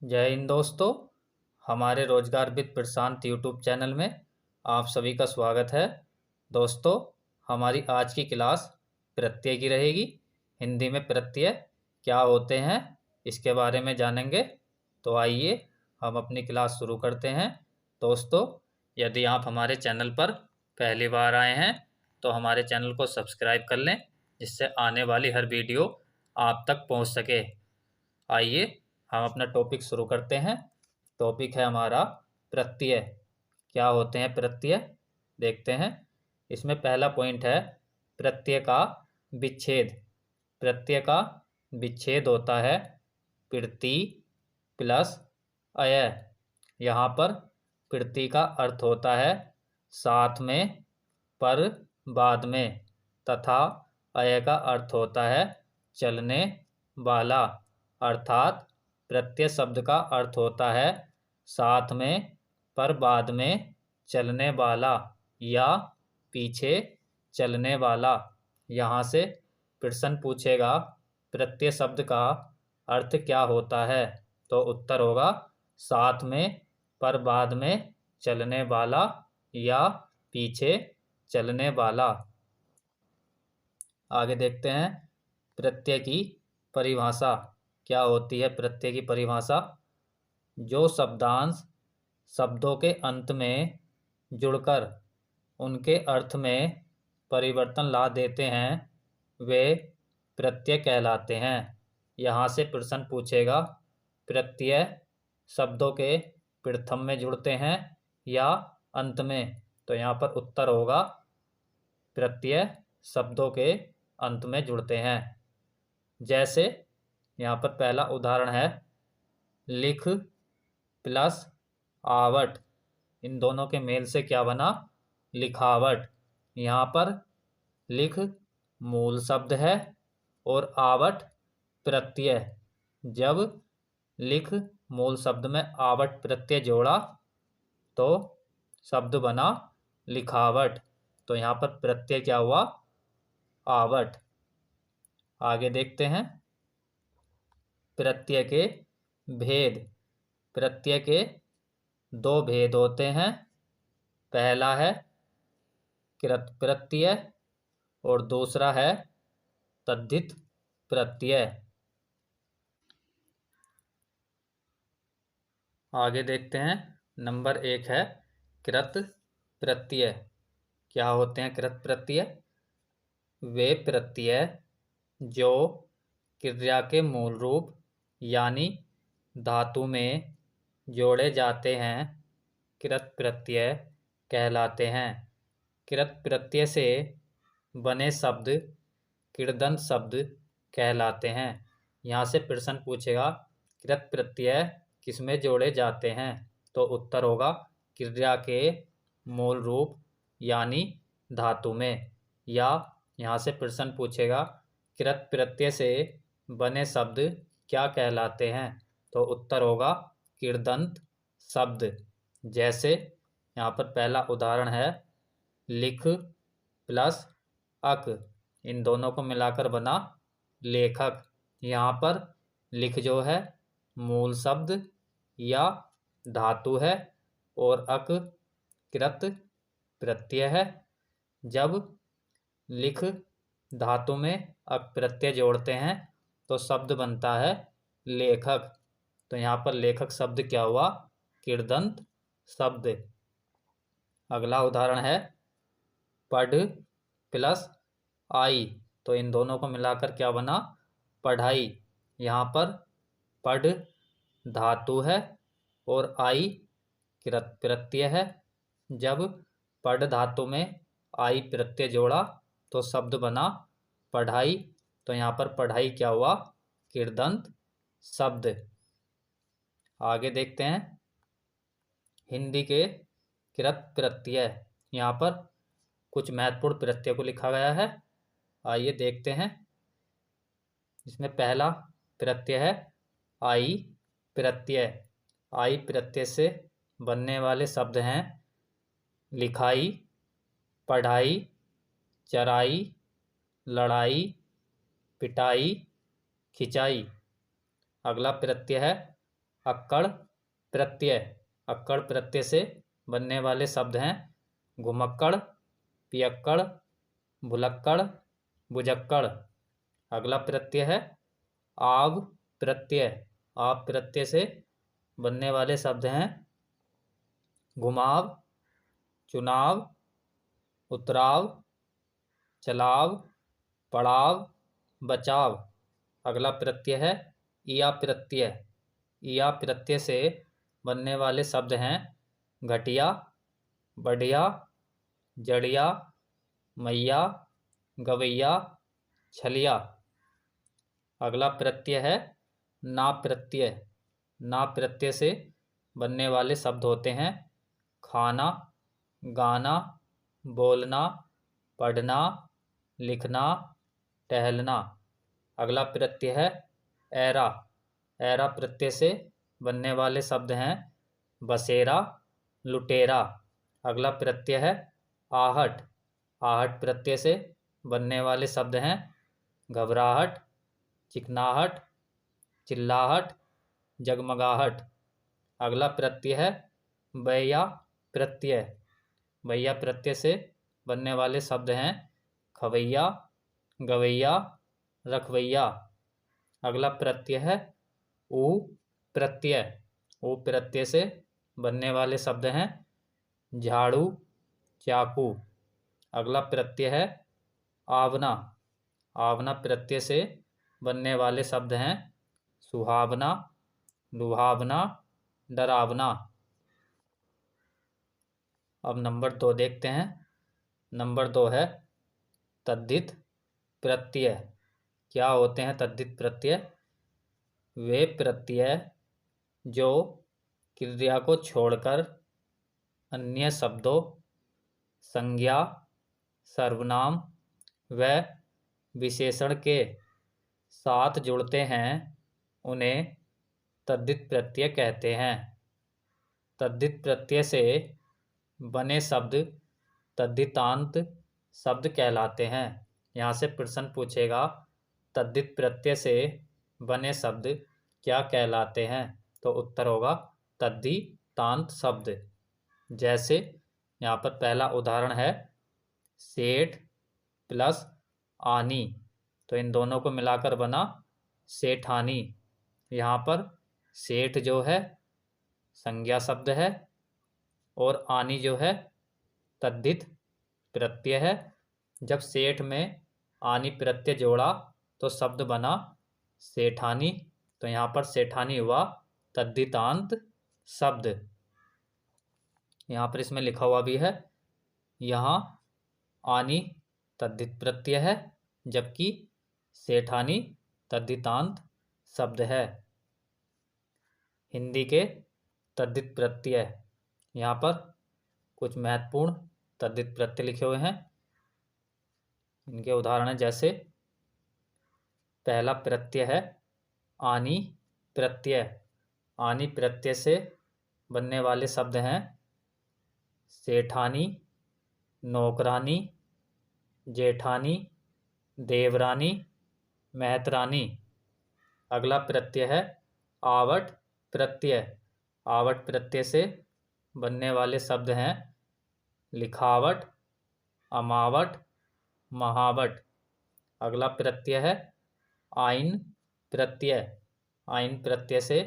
जय हिंद दोस्तों। हमारे रोजगार विद प्रशांत यूट्यूब चैनल में आप सभी का स्वागत है। दोस्तों, हमारी आज की क्लास प्रत्यय की रहेगी। हिंदी में प्रत्यय क्या होते हैं इसके बारे में जानेंगे। तो आइए हम अपनी क्लास शुरू करते हैं। दोस्तों, यदि आप हमारे चैनल पर पहली बार आए हैं तो हमारे चैनल को सब्सक्राइब कर लें, जिससे आने वाली हर वीडियो आप तक पहुंच सके। आइए हम अपना टॉपिक शुरू करते हैं। टॉपिक है हमारा प्रत्यय। क्या होते हैं प्रत्यय, देखते हैं। इसमें पहला पॉइंट है प्रत्यय का विच्छेद। प्रत्यय का विच्छेद होता है प्रति प्लस अय। यहाँ पर प्रति का अर्थ होता है साथ में, पर बाद में, तथा अय का अर्थ होता है चलने वाला। अर्थात प्रत्यय शब्द का अर्थ होता है साथ में, पर बाद में, चलने वाला या पीछे चलने वाला। यहाँ से प्रश्न पूछेगा प्रत्यय शब्द का अर्थ क्या होता है, तो उत्तर होगा साथ में, पर बाद में, चलने वाला या पीछे चलने वाला। आगे देखते हैं प्रत्यय की परिभाषा। क्या होती है प्रत्यय की परिभाषा? जो शब्दांश शब्दों के अंत में जुड़कर उनके अर्थ में परिवर्तन ला देते हैं वे प्रत्यय कहलाते हैं। यहाँ से प्रश्न पूछेगा प्रत्यय शब्दों के प्रथम में जुड़ते हैं या अंत में, तो यहाँ पर उत्तर होगा प्रत्यय शब्दों के अंत में जुड़ते हैं। जैसे यहाँ पर पहला उदाहरण है लिख प्लस आवट। इन दोनों के मेल से क्या बना? लिखावट। यहाँ पर लिख मूल शब्द है और आवट प्रत्यय। जब लिख मूल शब्द में आवट प्रत्यय जोड़ा तो शब्द बना लिखावट। तो यहाँ पर प्रत्यय क्या हुआ? आवट। आगे देखते हैं प्रत्यय के भेद। प्रत्यय के दो भेद होते हैं। पहला है कृत प्रत्यय और दूसरा है तद्धित प्रत्यय। आगे देखते हैं नंबर 1 है कृत प्रत्यय। क्या होते हैं कृत प्रत्यय? वे प्रत्यय जो क्रिया के मूल रूप यानी धातु में जोड़े जाते हैं कृत प्रत्यय कहलाते हैं। कृत प्रत्यय से बने शब्द कृदंत शब्द कहलाते हैं। यहाँ से प्रश्न पूछेगा कृत प्रत्यय किसमें जोड़े जाते हैं, तो उत्तर होगा क्रिया के मूल रूप यानी धातु में। या यहाँ से प्रश्न पूछेगा कृत प्रत्यय से बने शब्द क्या कहलाते हैं, तो उत्तर होगा कृदंत शब्द। जैसे यहाँ पर पहला उदाहरण है लिख प्लस अक। इन दोनों को मिलाकर बना लेखक। यहाँ पर लिख जो है मूल शब्द या धातु है और अक कृत प्रत्यय है। जब लिख धातु में अक प्रत्यय जोड़ते हैं तो शब्द बनता है लेखक। तो यहाँ पर लेखक शब्द क्या हुआ? कृदंत शब्द। अगला उदाहरण है पढ़ प्लस आई। तो इन दोनों को मिलाकर क्या बना? पढ़ाई। यहाँ पर पढ़ धातु है और आई कृत प्रत्यय है। जब पढ़ धातु में आई प्रत्यय जोड़ा तो शब्द बना पढ़ाई। तो यहाँ पर पढ़ाई क्या हुआ? कृदंत शब्द। आगे देखते हैं हिंदी के कृत प्रत्यय। यहाँ पर कुछ महत्वपूर्ण प्रत्यय को लिखा गया है, आइए देखते हैं। इसमें पहला प्रत्यय है आई प्रत्यय। आई प्रत्यय से बनने वाले शब्द हैं लिखाई, पढ़ाई, चराई, लड़ाई, पिटाई, खिंचाई। अगला प्रत्यय है अक्कड़ प्रत्यय। अक्कड़ प्रत्यय से बनने वाले शब्द हैं घुमक्कड़, पियक्कड़, भुलक्कड़, बुजक्कड़। अगला प्रत्यय है आव प्रत्यय। आव प्रत्यय से बनने वाले शब्द हैं घुमाव, चुनाव, उतराव, चलाव, पड़ाव, बचाव। अगला प्रत्यय है ईया प्रत्यय। ईया प्रत्यय से बनने वाले शब्द हैं घटिया, बढ़िया, जड़िया, मैया, गवैया, छलिया। अगला प्रत्यय है ना प्रत्यय। ना प्रत्यय से बनने वाले शब्द होते हैं खाना, गाना, बोलना, पढ़ना, लिखना, टहलना। अगला प्रत्यय है ऐरा। ऐरा प्रत्यय से बनने वाले शब्द हैं बसेरा, लुटेरा। अगला प्रत्यय है आहट। आहट प्रत्यय से बनने वाले शब्द हैं घबराहट, चिकनाहट, चिल्लाहट, जगमगाहट। अगला प्रत्यय है बैया प्रत्यय। बैया प्रत्यय से बनने वाले शब्द हैं खवैया, गवैया, रखवैया। अगला प्रत्यय है ऊ प्रत्यय। ऊ प्रत्यय से बनने वाले शब्द हैं झाड़ू, चाकू। अगला प्रत्यय है आवना। आवना प्रत्यय से बनने वाले शब्द हैं सुहावना, लुभावना, डरावना। अब नंबर 2 देखते हैं। नंबर 2 है तद्धित प्रत्यय। क्या होते हैं तद्धित प्रत्यय? वे प्रत्यय जो क्रिया को छोड़कर अन्य शब्दों, संज्ञा, सर्वनाम व विशेषण के साथ जुड़ते हैं उन्हें तद्धित प्रत्यय कहते हैं। तद्धित प्रत्यय से बने शब्द तद्धितांत शब्द कहलाते हैं। यहाँ से प्रश्न पूछेगा तद्धित प्रत्यय से बने शब्द क्या कहलाते हैं? तो उत्तर होगा तद्धितांत शब्द। जैसे यहाँ पर पहला उदाहरण है सेठ प्लस आनी, तो इन दोनों को मिलाकर बना सेठानी। यहाँ पर सेठ जो है संज्ञा शब्द है और आनी जो है तद्धित प्रत्यय है। जब सेठ में आनी प्रत्यय जोड़ा तो शब्द बना सेठानी, तो यहाँ पर सेठानी हुआ तद्धितांत शब्द। यहाँ पर इसमें लिखा हुआ भी है, यहाँ आनी तद्धित प्रत्यय है जबकि सेठानी तद्धितांत शब्द है। हिंदी के तद्धित प्रत्यय, यहाँ पर कुछ महत्वपूर्ण तद्धित प्रत्यय लिखे हुए हैं। इनके उदाहरण हैं जैसे पहला प्रत्यय है आनी प्रत्यय। आनी प्रत्यय से बनने वाले शब्द हैं सेठानी, नौकरानी, जेठानी, देवरानी, मेहतरानी। अगला प्रत्यय है आवट प्रत्यय। आवट प्रत्यय से बनने वाले शब्द हैं लिखावट, अमावट, महावट। अगला प्रत्यय है आइन प्रत्यय। आइन प्रत्यय से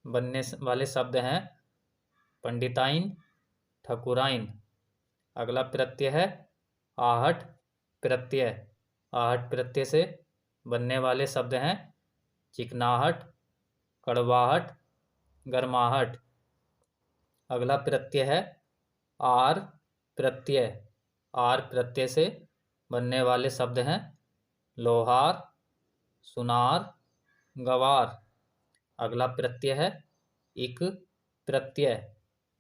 बनने वाले शब्द हैं पंडिताइन, ठकुराइन। अगला प्रत्यय है आहट प्रत्यय। आहट प्रत्यय से बनने वाले शब्द हैं चिकनाहट, कड़वाहट, गर्माहट। अगला प्रत्यय है आर प्रत्यय। आर प्रत्यय से बनने वाले शब्द हैं लोहार, सुनार, गवार। अगला प्रत्यय है इक प्रत्यय।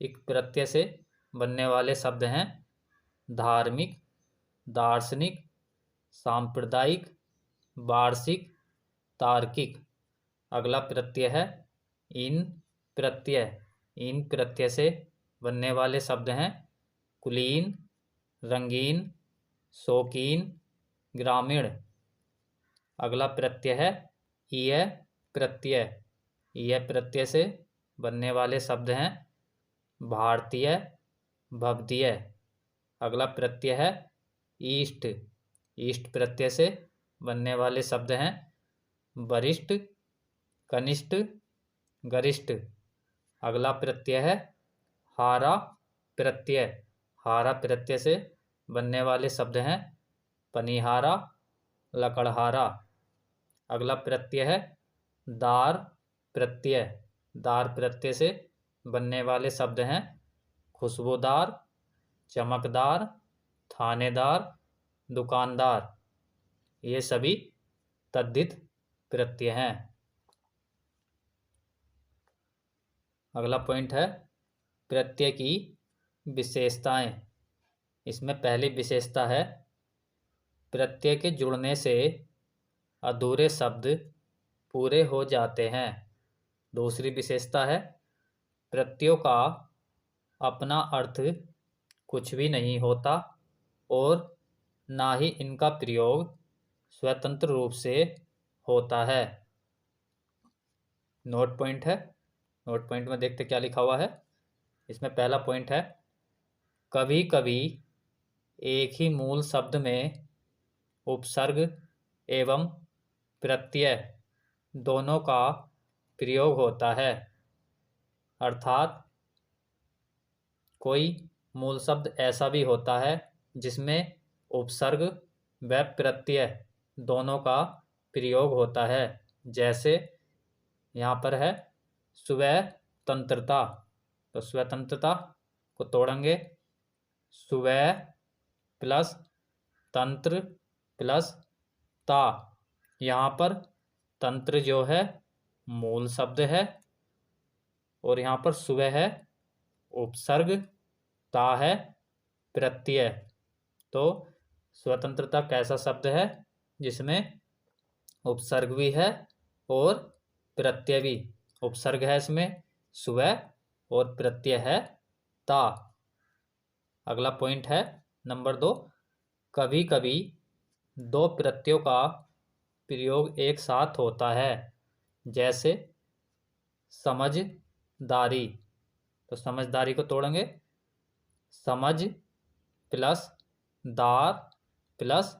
इक प्रत्यय से बनने वाले शब्द हैं धार्मिक, दार्शनिक, सांप्रदायिक, वार्षिक, तार्किक। अगला प्रत्यय है इन प्रत्यय। इन प्रत्यय से बनने वाले शब्द हैं कुलीन, रंगीन, शौकीन, ग्रामीण। अगला प्रत्यय है ईय प्रत्यय। ईय प्रत्यय से बनने वाले शब्द हैं भारतीय, भवदीय। अगला प्रत्यय है ईस्ट। ईस्ट प्रत्यय से बनने वाले शब्द हैं वरिष्ठ, कनिष्ठ, गरिष्ठ। अगला प्रत्यय है हारा प्रत्यय। हारा प्रत्यय से बनने वाले शब्द हैं पनिहारा, लकड़हारा। अगला प्रत्यय है दार प्रत्यय। दार प्रत्यय से बनने वाले शब्द हैं खुशबूदार, चमकदार, थानेदार, दुकानदार। ये सभी तद्धित प्रत्यय हैं। अगला पॉइंट है प्रत्यय की विशेषताएं। इसमें पहली विशेषता है प्रत्यय के जुड़ने से अधूरे शब्द पूरे हो जाते हैं। दूसरी विशेषता है प्रत्ययों का अपना अर्थ कुछ भी नहीं होता और ना ही इनका प्रयोग स्वतंत्र रूप से होता है। नोट पॉइंट है। नोट पॉइंट में देखते क्या लिखा हुआ है। इसमें पहला पॉइंट है कभी कभी एक ही मूल शब्द में उपसर्ग एवं प्रत्यय दोनों का प्रयोग होता है। अर्थात कोई मूल शब्द ऐसा भी होता है जिसमें उपसर्ग व प्रत्यय दोनों का प्रयोग होता है। जैसे यहाँ पर है स्वतंत्रता। तो स्वतंत्रता को तोड़ेंगे स्व प्लस तंत्र प्लस ता। यहाँ पर तंत्र जो है मूल शब्द है और यहाँ पर स्व है उपसर्ग, ता है प्रत्यय। तो स्वतंत्रता कैसा शब्द है जिसमें उपसर्ग भी है और प्रत्यय भी। उपसर्ग है इसमें स्व और प्रत्यय है ता। अगला पॉइंट है नंबर 2, कभी कभी दो प्रत्ययों का प्रयोग एक साथ होता है। जैसे समझदारी। तो समझदारी को तोड़ेंगे समझ प्लस दार प्लस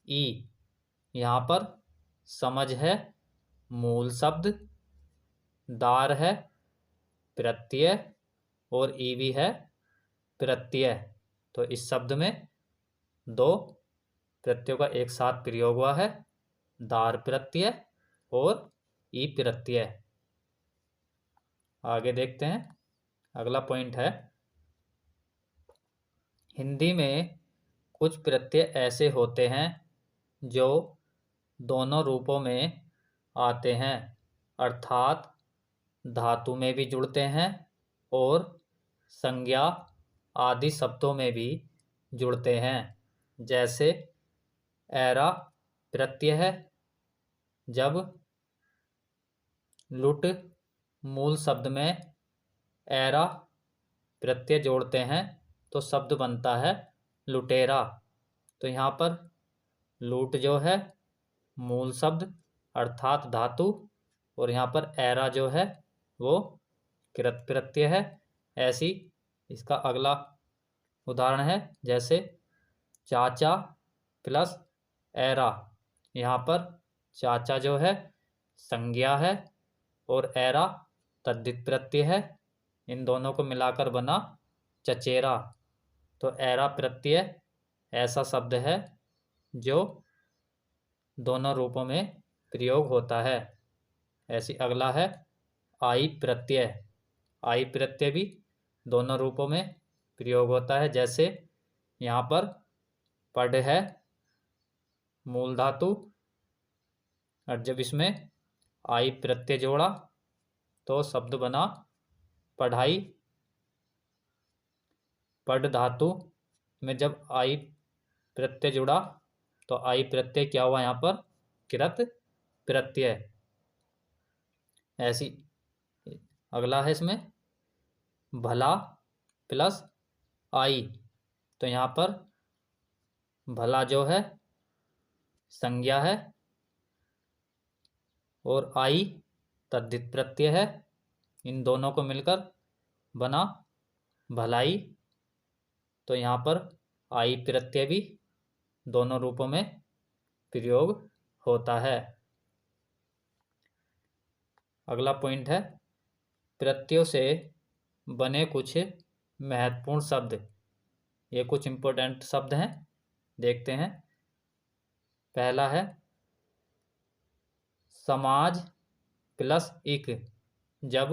ई। यहाँ पर समझ है मूल शब्द, दार है प्रत्यय और ई भी है प्रत्यय। तो इस शब्द में दो प्रत्ययों का एक साथ प्रयोग हुआ है, दार प्रत्यय और ई प्रत्यय। आगे देखते हैं। अगला पॉइंट है हिंदी में कुछ प्रत्यय ऐसे होते हैं जो दोनों रूपों में आते हैं। अर्थात धातु में भी जुड़ते हैं और संज्ञा आदि शब्दों में भी जुड़ते हैं। जैसे ऐरा प्रत्यय है। जब लुट मूल शब्द में ऐरा प्रत्यय जोड़ते हैं तो शब्द बनता है लुटेरा। तो यहाँ पर लूट जो है मूल शब्द अर्थात धातु और यहाँ पर ऐरा जो है वो कृत प्रत्यय है। ऐसी इसका अगला उदाहरण है जैसे चाचा प्लस ऐरा। यहाँ पर चाचा जो है संज्ञा है और ऐरा तद्धित प्रत्यय है। इन दोनों को मिलाकर बना चचेरा। तो ऐरा प्रत्यय ऐसा शब्द है जो दोनों रूपों में प्रयोग होता है। ऐसी अगला है आई प्रत्यय। आई प्रत्यय भी दोनों रूपों में प्रयोग होता है। जैसे यहाँ पर पढ़ है मूल धातु और जब इसमें आई प्रत्यय जोड़ा तो शब्द बना पढ़ाई। पढ़ धातु में जब आई प्रत्यय जुड़ा तो आई प्रत्यय क्या हुआ यहाँ पर कृत प्रत्यय। ऐसी अगला है इसमें भला प्लस आई। तो यहाँ पर भला जो है संज्ञा है और आई तद्धित प्रत्यय है। इन दोनों को मिलकर बना भलाई। तो यहाँ पर आई प्रत्यय भी दोनों रूपों में प्रयोग होता है। अगला पॉइंट है प्रत्ययों से बने कुछ महत्वपूर्ण शब्द। ये कुछ इंपॉर्टेंट शब्द हैं, देखते हैं। पहला है समाज प्लस इक। जब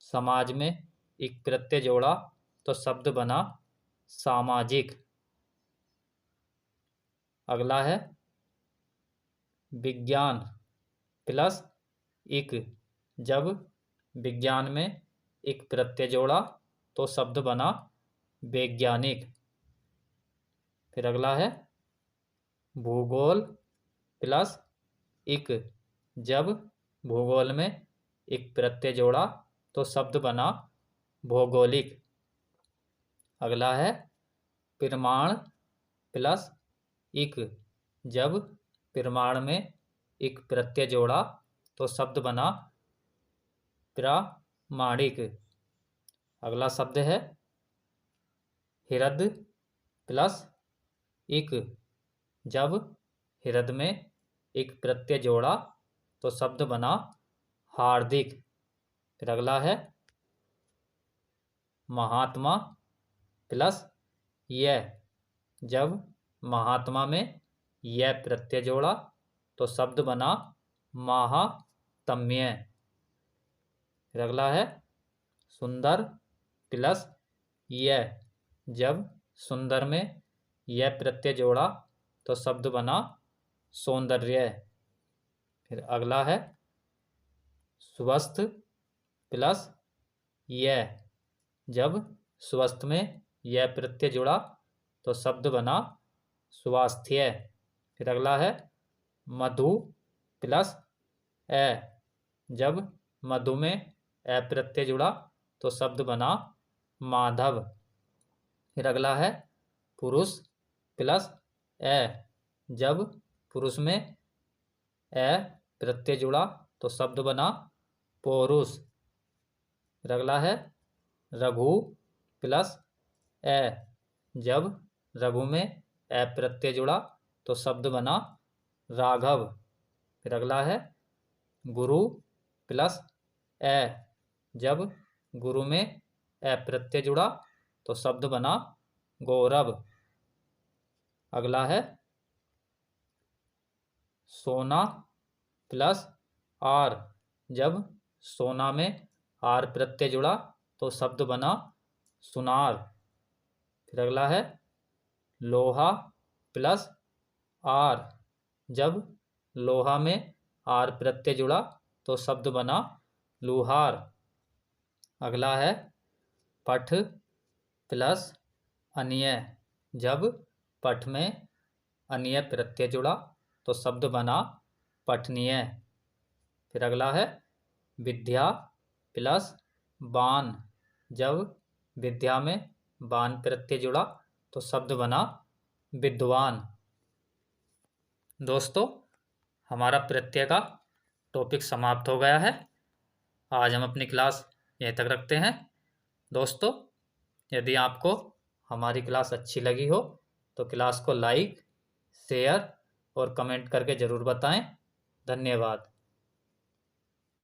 समाज में इक प्रत्यय जोड़ा तो शब्द बना सामाजिक। अगला है विज्ञान प्लस इक। जब विज्ञान में इक प्रत्यय जोड़ा तो शब्द बना वैज्ञानिक। फिर अगला है भूगोल प्लस इक। जब भूगोल में इक प्रत्यय जोड़ा तो शब्द बना भौगोलिक। अगला है प्रमाण प्लस इक। जब प्रमाण में इक प्रत्यय जोड़ा तो शब्द बना प्रामाणिक। अगला शब्द है हृद प्लस इक। जब हृद में इक प्रत्यय जोड़ा तो शब्द बना हार्दिक। फिर अगला है महात्मा प्लस यह। जब महात्मा में यह प्रत्यय जोड़ा तो शब्द बना महात्म्य। फिर अगला है सुंदर प्लस यह। जब सुंदर में यह प्रत्यय जोड़ा तो शब्द बना सौंदर्य। फिर अगला है स्वस्थ प्लस यह। जब स्वस्थ में यह प्रत्यय जुड़ा तो शब्द बना स्वास्थ्य। फिर अगला है मधु प्लस ए। जब मधु में ए प्रत्यय जुड़ा तो शब्द बना माधव। फिर अगला है पुरुष प्लस ए। जब पुरुष में ए प्रत्यय जुड़ा तो शब्द बना पौरुष। फिर अगला है रघु प्लस ए। जब रघु में ए प्रत्यय जुड़ा तो शब्द बना राघव। फिर अगला है गुरु प्लस ए। जब गुरु में ए प्रत्यय जुड़ा तो शब्द बना गौरव। अगला है सोना प्लस आर। जब सोना में आर प्रत्यय जुड़ा तो शब्द बना सुनार। फिर अगला है लोहा प्लस आर। जब लोहा में आर प्रत्यय जुड़ा तो शब्द बना लुहार। अगला है पठ प्लस अन्य। जब पठ में अन्य प्रत्यय जुड़ा तो शब्द बना पठनीय। फिर अगला है विद्या प्लस बान। जब विद्या में बान प्रत्यय जुड़ा तो शब्द बना विद्वान। दोस्तों, हमारा प्रत्यय का टॉपिक समाप्त हो गया है। आज हम अपनी क्लास यहीं तक रखते हैं। दोस्तों, यदि आपको हमारी क्लास अच्छी लगी हो तो क्लास को लाइक, शेयर और कमेंट करके ज़रूर बताएं। धन्यवाद।